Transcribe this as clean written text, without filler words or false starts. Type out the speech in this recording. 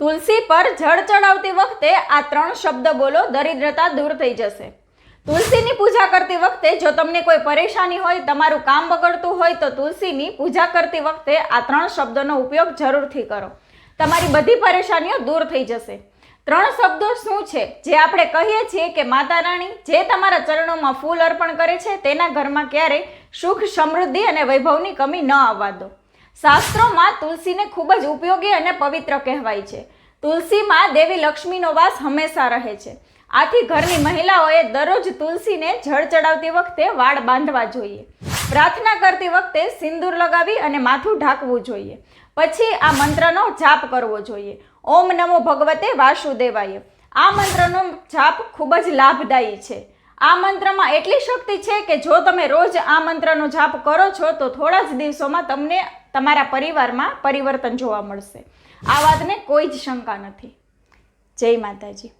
તુલસી પર જળ ચડાવતી વખતે આ 3 શબ્દ બોલો, દરિદ્રતા દૂર થઈ જશે. તુલસીની પૂજા કરતી વખતે જો તમને કોઈ પરેશાની હોય, તમારું કામ બગડતું હોય તો તુલસીની પૂજા કરતી વખતે આ 3 શબ્દોનો ઉપયોગ જરૂરથી કરો. તમારી બધી પરેશાનીઓ દૂર થઈ જશે. 3 શબ્દો શું છે જે આપણે કહીએ છીએ કે માતા રાણી જે તમારા ચરણોમાં ફૂલ અર્પણ કરે છે તેના ઘરમાં ક્યારેય સુખ, સમૃદ્ધિ અને વૈભવની કમી ન આવવા દો. શાસ્ત્રોમાં તુલસીને ખૂબ જ ઉપયોગી અને પવિત્ર કહેવાય છે. તુલસીમાં દેવી લક્ષ્મીનો વાસ હંમેશા રહે છે. આથી ઘરની મહિલાઓએ દરરોજ તુલસીને જળ ચડાવતી વખતે વાળ બાંધવા જોઈએ. પ્રાર્થના કરતી વખતે સિંદૂર લગાવી અને માથું ઢાંકવું જોઈએ. પછી આ મંત્રનો જાપ કરવો જોઈએ. ઓમ નમો ભગવતે વાસુદેવાય. આ મંત્રનો જાપ ખૂબ જ લાભદાયી છે. આ મંત્રમાં એટલી શક્તિ છે કે જો તમે રોજ આ મંત્રનો જાપ કરો છો તો થોડા જ દિવસોમાં તમને તમારા પરિવારમાં પરિવર્તન જોવા મળશે. આ વાતને કોઈ જ શંકા નથી. જય માતાજી.